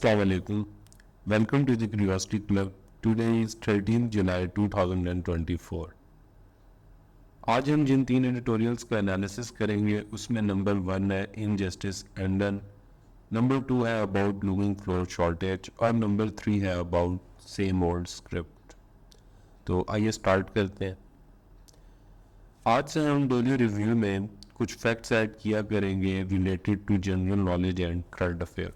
Assalamu alaikum. Welcome to the Curiosity Club. Today is 13th July 2024. आज हम जिन तीन editorials का एनालिसिस करेंगे उसमें नंबर 1 है इनजस्टिस एंड डन, नंबर 2 है अबाउट लूमिंग फ्लोर शॉर्टेज और नंबर 3 है अबाउट सेम ओल्ड स्क्रिप्ट। तो आइए स्टार्ट करते हैं। आज से हम डेली रिव्यू में कुछ फैक्ट्स ऐड किया करेंगे related to general knowledge and current affair.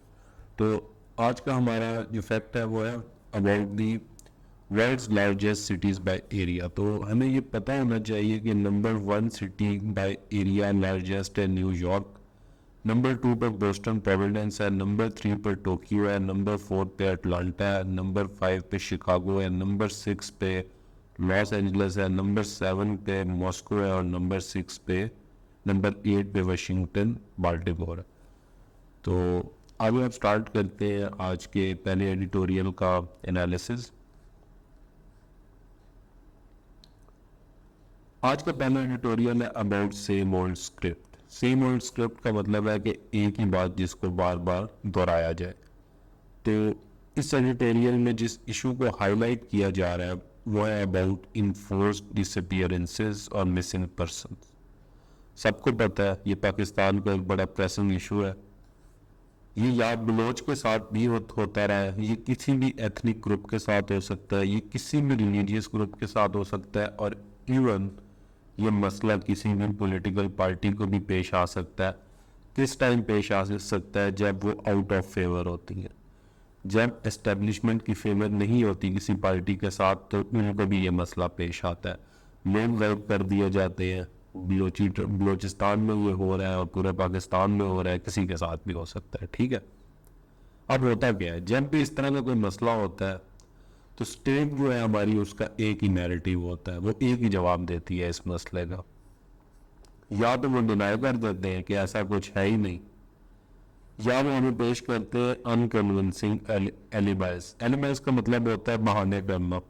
तो आज का हमारा जो फैक्ट है वो है about the world's largest cities by area. तो हमें ये पता होना चाहिए कि number 1 city by area largest है न्यूयॉर्क, नंबर 2 पर बोस्टन प्रोविडेंस है, नंबर 3 पर टोक्यो है, नंबर 4 पे अटलांटा है, नंबर 5 पे शिकागो है, नंबर 6 पे लॉस एंजल्स है, नंबर 7 पे मॉस्को है और नंबर 8 पे वाशिंगटन बाल्टीमोर है। तो आगे आप स्टार्ट करते हैं आज के पहले एडिटोरियल का एनालिसिस। आज का पहला एडिटोरियल है about same old script. Same old script का मतलब है कि एक ही बात जिसको बार बार दोहराया जाए। तो इस एडिटोरियल में जिस इशू को हाईलाइट किया जा रहा है वो है अबाउट इन्फोर्स्ड डिसअपीयरेंसेस और मिसिंग पर्सन। सबको पता है ये पाकिस्तान का एक बड़ा प्रेसिंग इशू है। ये या बलोच के साथ भी होता रहा है, ये किसी भी एथनिक ग्रुप के साथ हो सकता है, ये किसी भी रिलीजियस ग्रुप के साथ हो सकता है और इवन ये मसला किसी भी पॉलिटिकल पार्टी को भी पेश आ सकता है। किस टाइम पेश आ सकता है? जब वो आउट ऑफ फेवर होती है, जब एस्टेब्लिशमेंट की फेवर नहीं होती किसी पार्टी के साथ तो उनको भी ये मसला पेश आता है। लोग गायब कर दिए जाते हैं। बलोचिस्तान में ये हो रहा है और पूरे पाकिस्तान में हो रहा है, किसी के साथ भी हो सकता है। ठीक है, अब होता क्या है जब भी इस तरह का कोई मसला होता है तो स्टेट जो है हमारी उसका एक ही नैरेटिव होता है, वो एक ही जवाब देती है इस मसले का। या तो वो डिनाई कर देते हैं कि ऐसा कुछ है ही नहीं, या वो हमें पेश करते हैं अनकन्विंसिंग एलिबाइस। एलिबाइस का मतलब होता है बहाने करना।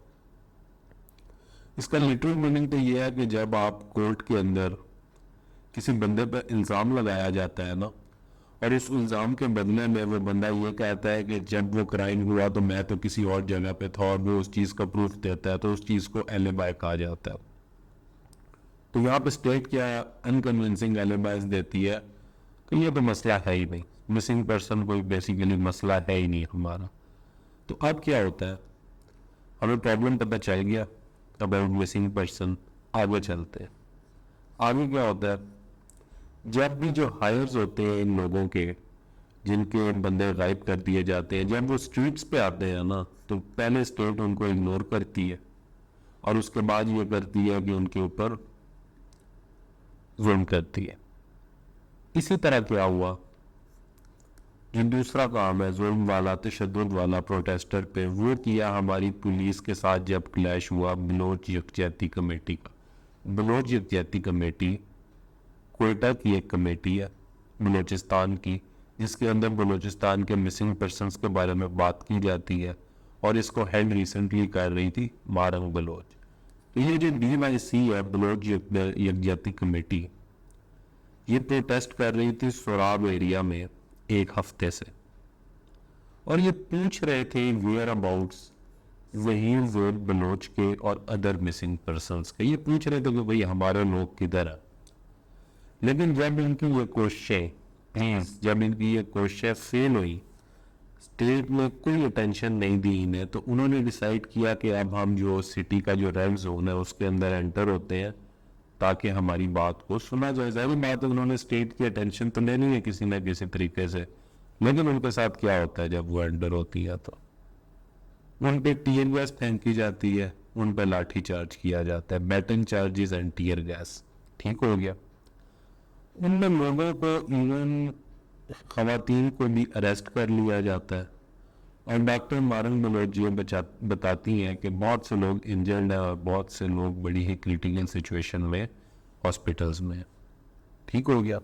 इसका लिटरल मीनिंग तो ये है कि जब आप कोर्ट के अंदर किसी बंदे पर इल्ज़ाम लगाया जाता है ना, और इस इल्ज़ाम के बदले में वो बंदा ये कहता है कि जब वो क्राइम हुआ तो मैं तो किसी और जगह पे था, और वो उस चीज़ का प्रूफ देता है, तो उस चीज़ को एलिबाई कहा जाता है। तो यहाँ पे स्टेट क्या अनकन्विंसिंग एलिबाइस देती है कि ये तो मसला है ही नहीं, मिसिंग पर्सन कोई बेसिकली मसला है ही नहीं हमारा। तो अब क्या होता है, हमें प्रॉब्लम पता चल गया अबाउट मिसिंग पर्सन। आगे चलते हैं। आगे क्या होता है, जब भी जो हायर्स होते हैं इन लोगों के जिनके बंदे गायब कर दिए जाते हैं, जब वो स्ट्रीट्स पे आते हैं ना तो पहले स्टेट उनको इग्नोर करती है और उसके बाद ये करती है कि उनके ऊपर जुल्म करती है। इसी तरह क्या हुआ, जो दूसरा काम है जुल्म वाला तशद्दुद वाला प्रोटेस्टर पे, वो किया हमारी पुलिस के साथ जब क्लैश हुआ बलोच यकजहती कमेटी का। बलोच यकजहती कमेटी कोयटा की एक कमेटी है बलूचिस्तान की, जिसके अंदर बलूचिस्तान के मिसिंग पर्सनस के बारे में बात की जाती है, और इसको हेड रिसेंटली कर रही थी मारंग बलोच। तो ये जो BYC है बलोच यकजहती कमेटी, ये प्रोटेस्ट कर रही थी सोराब एरिया में एक हफ्ते से, और ये पूछ रहे थे वेयर अबाउट्स वहीर जोर बलोच के और अदर मिसिंग पर्सनस के। ये पूछ रहे थे कि भाई हमारे लोग किधर है। लेकिन जब इनकी ये कोशिशें जब इनकी ये कोशिशें फेल हुई, स्टेट में कोई अटेंशन नहीं दी इन्हें, तो उन्होंने डिसाइड किया कि अब हम जो सिटी का जो रेड जोन है उसके अंदर एंटर होते हैं ताकि हमारी बात को सुना जाए। जाहिर बात है उन्होंने स्टेट की अटेंशन तो लेनी है किसी न किसी तरीके से, लेकिन उनके साथ क्या होता है जब वो एंटर होती है तो उन पर टीयर गैस फेंकी जाती है, उन पर लाठी चार्ज किया जाता है, baton charges and tear gas. ठीक हो गया। उनमें लोगों को इवन खवातीन को भी अरेस्ट कर लिया जाता है, और डॉक्टर मारंग बलोच ये बताती हैं कि बहुत से लोग इंजर्ड हैं और बहुत से लोग बड़ी ही क्रिटिकल सिचुएशन में हॉस्पिटल्स में। ठीक हो गया।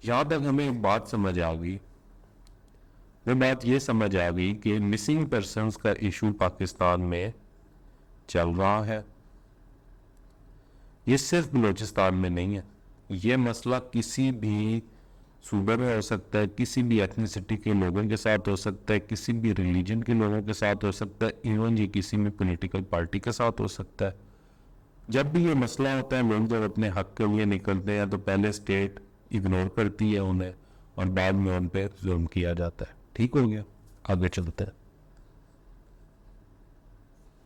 यहाँ तक हमें एक बात समझ आ गई, वो बात ये समझ आ गई कि मिसिंग पर्सनस का इशू पाकिस्तान में चल रहा है। ये सिर्फ बलूचिस्तान में नहीं है, ये मसला किसी भी सूबे में हो सकता है, किसी भी एथनिसिटी के लोगों के साथ हो सकता है, किसी भी रिलीजन के लोगों के साथ हो सकता है, इवन ये किसी भी पॉलिटिकल पार्टी के साथ हो सकता है। जब भी ये मसला होता है, लोग जब अपने हक के लिए निकलते हैं तो पहले स्टेट इग्नोर करती है उन्हें और बाद में उन पर जुल्म किया जाता है। ठीक हो गया, आगे चलते हैं।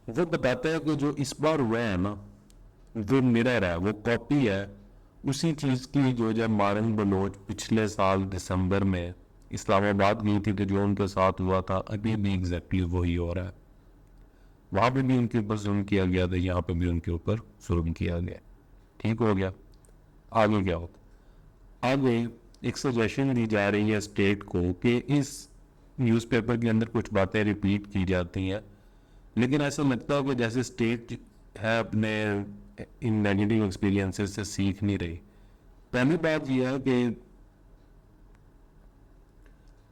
वो बताता है कि जो इस बार हुआ है ना, जो मिरर है वो कॉपी है उसी चीज़ की जो जब मारन बलोच पिछले साल दिसंबर में इस्लामाबाद गई थी तो जो उनके साथ हुआ था, अभी भी एग्जैक्टली वही हो रहा है। वहाँ पे भी उनके ऊपर जुल्म किया गया था, यहाँ पे भी उनके ऊपर जुल्म किया गया। ठीक हो गया, आगे क्या होता? आगे एक सजेशन दी जा रही है स्टेट को कि इस न्यूज़पेपर के अंदर कुछ बातें रिपीट की जाती हैं, लेकिन ऐसा लगता है कि जैसे स्टेट है अपने इन नेगेटिव एक्सपीरियंसेस से सीख नहीं रही। पहली बात यह है कि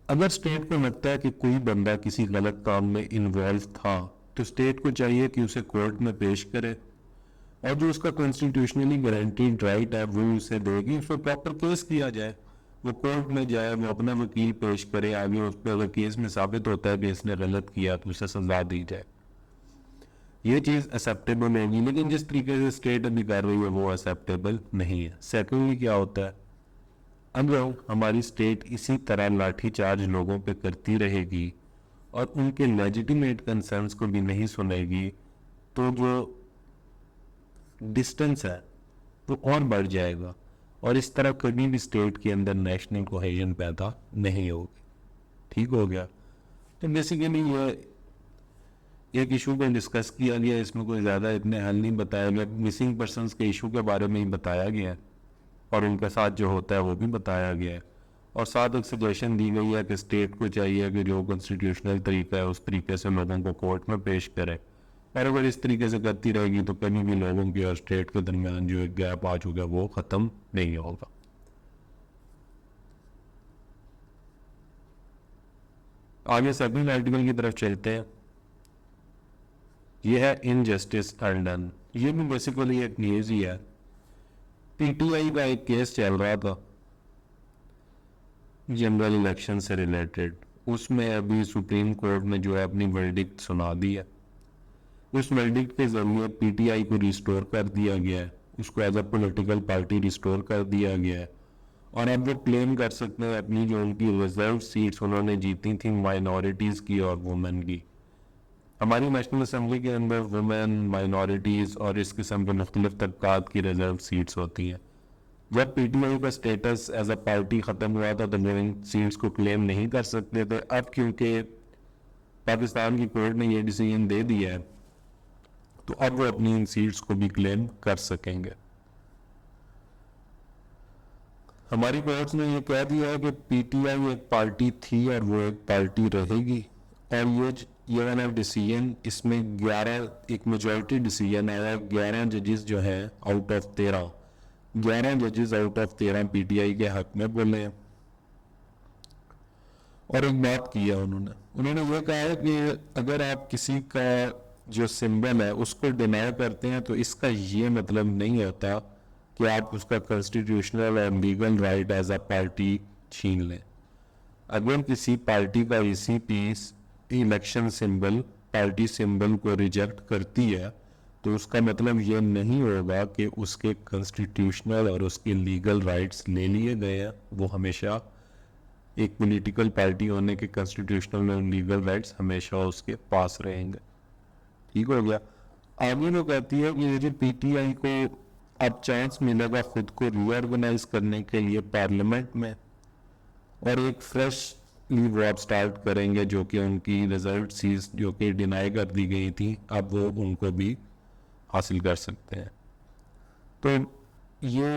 अगर स्टेट को लगता है कि कोई बंदा किसी गलत काम में इन्वॉल्व था तो स्टेट को चाहिए कि उसे कोर्ट में पेश करे और जो उसका कॉन्स्टिट्यूशनली गारंटीड राइट है वो उसे देगी, उस पर प्रॉपर केस किया जाए, वो कोर्ट में जाए, वो अपना वकील पेश करे, आगे उस पर अगर केस में साबित होता है कि इसने गलत किया तो उसे सजा दी जाए। ये चीज़ एक्सेप्टेबल होगी, लेकिन जिस तरीके से स्टेट अभी कर रही है वो एक्सेप्टेबल नहीं है। सेकेंडली क्या होता है, अगर हमारी स्टेट इसी तरह लाठीचार्ज लोगों पे करती रहेगी और उनके लेजिटिमेट कंसर्न्स को भी नहीं सुनेगी तो जो डिस्टेंस है वो और बढ़ जाएगा और इस तरह कभी भी स्टेट के अंदर नेशनल कोहेजन पैदा नहीं होगी। ठीक हो गया। तो बेसिकली ये एक इशू को डिस्कस किया गया, इसमें कोई ज़्यादा इतने हल नहीं बताया गया, मिसिंग पर्सनस के इशू के बारे में ही बताया गया है और उनके साथ जो होता है वो भी बताया गया है और साथ एक सजेशन दी गई है कि स्टेट को चाहिए कि जो कॉन्स्टिट्यूशनल तरीका है उस तरीके से लोगों को कोर्ट में पेश करे, और अगर इस तरीके से करती रहेगी तो कभी भी लोगों की और स्टेट के दरमियान जो एक गैप आ चुका है वो ख़त्म नहीं होगा। आगे सेकंड आर्टिकल की तरफ चलते हैं। यह है इनजस्टिस अनडन। ये भी बेसिकली एक न्यूज़ ही है। पीटीआई का एक केस चल रहा था जनरल इलेक्शन से रिलेटेड, उसमें अभी सुप्रीम कोर्ट ने जो है अपनी वर्डिक्ट सुना दी है। उस वर्डिक्ट के जरिए पीटीआई को रिस्टोर कर दिया गया है, उसको as a political party restore कर दिया गया है और अब वो क्लेम कर सकते हैं अपनी जो उनकी रिजर्व सीट्स उन्होंने जीती थी माइनॉरिटीज़ की और वुमेन की। हमारी नेशनल असम्बली के अंदर वुमेन, माइनॉरिटीज़ और इस किस्म के मुख्तलिफ तबकात की रिजर्व सीट्स होती हैं। जब पीटीआई का स्टेटस एज अ पार्टी ख़त्म हुआ था तो वो इन सीट्स को क्लेम नहीं कर सकते थे। अब क्योंकि पाकिस्तान की कोर्ट ने ये डिसीजन दे दिया है तो अब वो अपनी इन सीट्स को भी क्लेम कर सकेंगे। हमारी कोर्ट ने ये कह दिया है कि पीटीआई एक पार्टी थी और वो एक पार्टी रहेगी और ये डिसीजन इसमें 11 एक मेजॉरिटी डिसीजन है। 11 जजेस जो हैं आउट ऑफ 11 जजेस आउट ऑफ 13 पीटीआई के हक में बोले हैं। और एक बात की है उन्होंने वो कहा है कि अगर आप किसी का जो सिंबल है उसको डिनाई करते हैं तो इसका ये मतलब नहीं होता कि आप उसका constitutional and legal right as a party छीन लें। अगर किसी पार्टी का पीस इलेक्शन सिंबल पार्टी सिंबल को रिजेक्ट करती है तो उसका मतलब यह नहीं होगा कि उसके कॉन्स्टिट्यूशनल और उसके लीगल राइट्स ले लिए गए हैं। वो हमेशा एक पॉलिटिकल पार्टी होने के कॉन्स्टिट्यूशनल और लीगल राइट्स हमेशा उसके पास रहेंगे। ठीक हो गया। आगे वो कहती है कि यदि पीटीआई को अब चांस मिलेगा खुद को रीऑर्गेनाइज करने के लिए पार्लियामेंट में और एक फ्रेश वो आप स्टार्ट करेंगे जो कि उनकी रिजर्व सीट्स जो कि डिनाई कर दी गई थी अब वो उनको भी हासिल कर सकते हैं। तो ये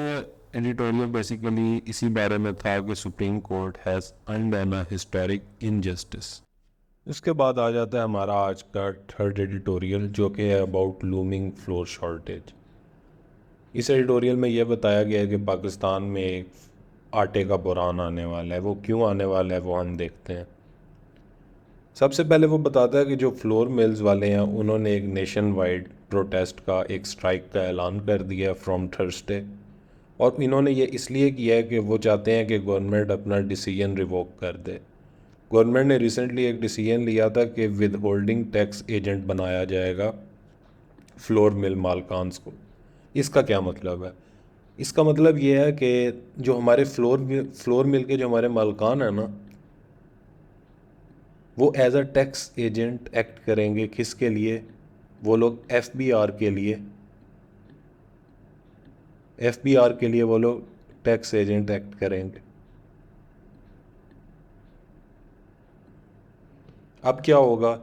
एडिटोरियल बेसिकली इसी बारे में था कि supreme court has undone a historic injustice. इसके बाद आ जाता है हमारा आज का थर्ड एडिटोरियल जो कि है अबाउट लूमिंग फ्लोर शॉर्टेज। इस एडिटोरियल में यह बताया गया है कि पाकिस्तान में आटे का बुरान आने वाला है। वो क्यों आने वाला है वो हम देखते हैं। सबसे पहले वो बताता है कि जो फ्लोर मिल्स वाले हैं उन्होंने एक नेशन वाइड प्रोटेस्ट का एक स्ट्राइक का ऐलान कर दिया फ्रॉम थर्सडे और इन्होंने ये इसलिए किया है कि वो चाहते हैं कि गवर्नमेंट अपना डिसीजन रिवोक कर दे। गवर्नमेंट ने रिसेंटली एक डिसीजन लिया था कि विद होल्डिंग टैक्स एजेंट बनाया जाएगा फ्लोर मिल मालकान्स को। इसका क्या मतलब है? इसका मतलब ये है कि जो हमारे फ्लोर मिल के जो हमारे मालकान हैं ना, वो as a tax agent act करेंगे। किसके लिए? वो लोग एफबीआर के लिए, एफबीआर के लिए वो लोग टैक्स एजेंट एक्ट करेंगे। अब क्या होगा?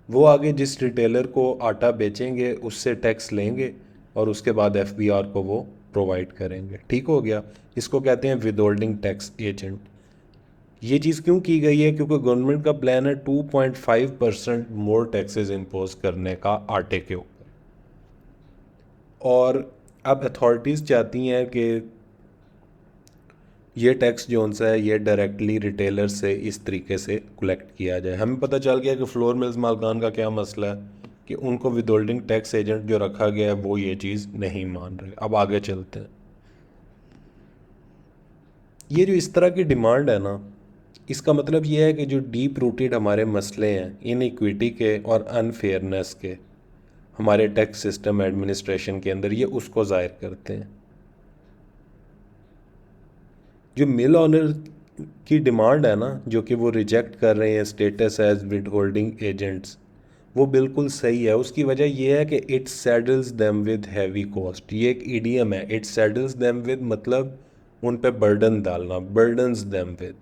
वो आगे जिस रिटेलर को आटा बेचेंगे उससे टैक्स लेंगे और उसके बाद एफबीआर को वो प्रोवाइड करेंगे। ठीक हो गया? इसको कहते हैं विदहोल्डिंग टैक्स एजेंट। ये चीज़ क्यों की गई है? क्योंकि गवर्नमेंट का प्लान है 2.5% मोर टैक्सेस इम्पोज करने का आटे के ऊपर। और अब अथॉरिटीज़ चाहती हैं कि ये टैक्स जो सा है ये डायरेक्टली रिटेलर से इस तरीके से कलेक्ट किया जाए। हमें पता चल गया कि फ्लोर मिल्स मालकान का क्या मसला है कि उनको विदहोल्डिंग टैक्स एजेंट जो रखा गया है वो ये चीज़ नहीं मान रहे। अब आगे चलते हैं। ये जो इस तरह की डिमांड है ना, इसका मतलब ये है कि जो डीप रूटेड हमारे मसले हैं इन इक्विटी के और अनफेयरनेस के हमारे टैक्स सिस्टम एडमिनिस्ट्रेशन के अंदर, ये उसको ज़ाहिर करते हैं। जो मिल ऑनर की डिमांड है ना, जो कि वो रिजेक्ट कर रहे हैं status as withholding agents, वो बिल्कुल सही है। उसकी वजह यह है कि it saddles them with heavy cost. ये एक ईडीएम है, इट सैडल्स देम विद, मतलब उन पे बर्डन डालना, बर्डन्स देम विद।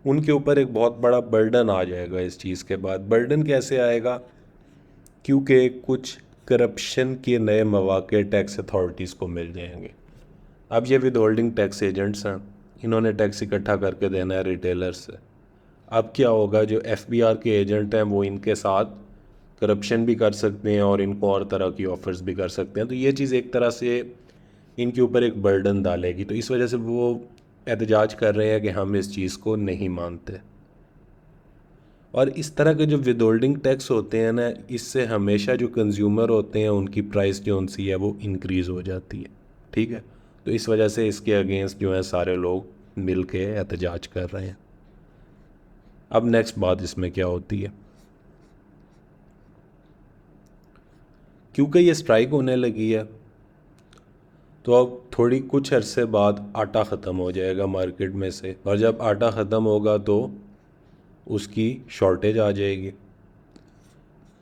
उनके ऊपर एक बहुत बड़ा बर्डन आ जाएगा इस चीज़ के बाद। बर्डन कैसे आएगा? क्योंकि कुछ करप्शन के नए मौके टैक्स अथॉरिटीज़ को मिल जाएंगे। अब ये विद होल्डिंग टैक्स एजेंट्स हैं, इन्होंने टैक्स इकट्ठा करके देना है रिटेलर से। अब क्या होगा? जो एफबीआर के एजेंट हैं वो इनके साथ करप्शन भी कर सकते हैं और इनको और तरह की ऑफ़र्स भी कर सकते हैं। तो ये चीज़ एक तरह से इनके ऊपर एक बर्डन डालेगी। तो इस वजह से वो एहतजाज कर रहे हैं कि हम इस चीज़ को नहीं मानते। और इस तरह के जो विदहोल्डिंग टैक्स होते हैं ना, इससे हमेशा जो कंज्यूमर होते हैं उनकी प्राइस जो उनसी है वो इंक्रीज़ हो जाती है। ठीक है? तो इस वजह से इसके अगेंस्ट जो है सारे लोग मिल के एहतजाज कर रहे हैं। अब नेक्स्ट बात इसमें क्या होती है? क्योंकि ये स्ट्राइक होने लगी है तो अब थोड़ी कुछ अरसे बाद आटा ख़त्म हो जाएगा मार्केट में से, और जब आटा ख़त्म होगा तो उसकी शॉर्टेज आ जाएगी।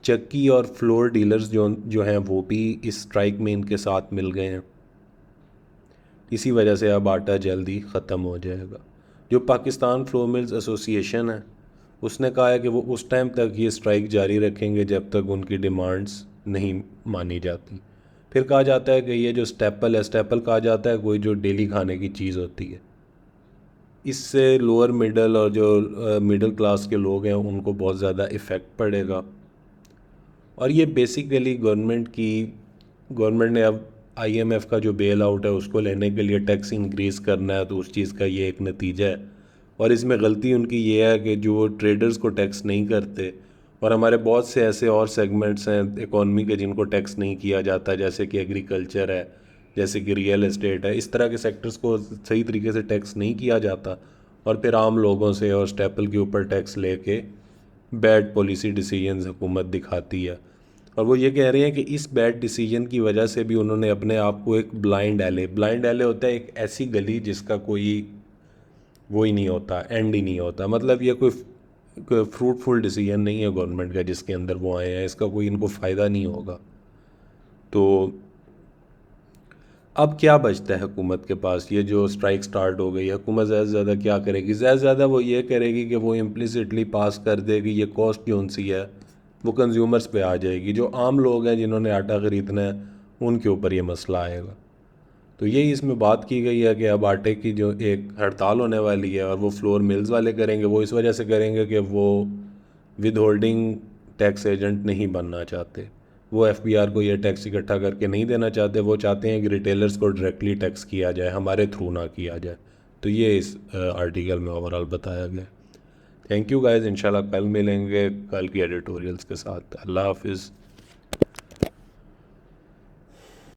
चक्की और फ्लोर डीलर्स जो जो हैं वो भी इस स्ट्राइक में इनके साथ मिल गए हैं। इसी वजह से अब आटा जल्दी ख़त्म हो जाएगा। जो पाकिस्तान फ्लोर मिल्स एसोसिएशन है उसने कहा है कि वो उस टाइम तक ये स्ट्राइक जारी रखेंगे जब तक उनकी डिमांड्स नहीं मानी जाती। फिर कहा जाता है कि ये जो स्टेपल है, स्टेपल कहा जाता है कोई जो डेली खाने की चीज़ होती है, इससे लोअर मिडल और जो मिडिल क्लास के लोग हैं उनको बहुत ज़्यादा इफ़ेक्ट पड़ेगा। और ये बेसिकली गवर्नमेंट ने अब आईएमएफ का जो बेल आउट है उसको लेने के लिए टैक्स इंक्रीज़ करना है, तो उस चीज़ का ये एक नतीजा है। और इसमें गलती उनकी ये है कि जो ट्रेडर्स को टैक्स नहीं करते, और हमारे बहुत से ऐसे और सेगमेंट्स हैं इकॉनमी के जिनको टैक्स नहीं किया जाता, जैसे कि एग्रीकल्चर है, जैसे कि रियल एस्टेट है। इस तरह के सेक्टर्स को सही तरीके से टैक्स नहीं किया जाता, और फिर आम लोगों से और स्टेपल के ऊपर टैक्स लेके बैड पॉलिसी डिसीजंस हुकूमत दिखाती है। और वो ये कह रहे हैं कि इस बैड डिसीजन की वजह से भी उन्होंने अपने आप को एक ब्लाइंड एले होता है एक ऐसी गली जिसका कोई वो ही नहीं होता, एंड ही नहीं होता। मतलब ये कोई फ्रूटफुल डिसीजन नहीं है गवर्नमेंट का जिसके अंदर वो आए हैं, इसका कोई इनको फ़ायदा नहीं होगा। तो अब क्या बचता है हुकूमत के पास? ये जो स्ट्राइक स्टार्ट हो गई है, हुकूमत ज़्यादा से ज़्यादा क्या करेगी? ज़्यादा से ज़्यादा वो ये करेगी कि वो इम्प्लिसिटली पास कर देगी ये कॉस्ट जो सी है वो कंज्यूमर्स पे आ जाएगी। जो आम लोग हैं जिन्होंने आटा ख़रीदना है उनके ऊपर ये मसला आएगा। तो यही इसमें बात की गई है कि अब आटे की जो एक हड़ताल होने वाली है और वो फ्लोर मिल्स वाले करेंगे, वो इस वजह से करेंगे कि वो विद होल्डिंग टैक्स एजेंट नहीं बनना चाहते। वो एफबीआर को ये टैक्स इकट्ठा करके नहीं देना चाहते। वो चाहते हैं कि रिटेलर्स को डायरेक्टली टैक्स किया जाए, हमारे थ्रू ना किया जाए। तो ये इस आर्टिकल में ओवरऑल बताया गया। थैंक यू गाइस, इंशाल्लाह कल मिलेंगे कल की एडिटोरियल्स के साथ। अल्लाह हाफिज़।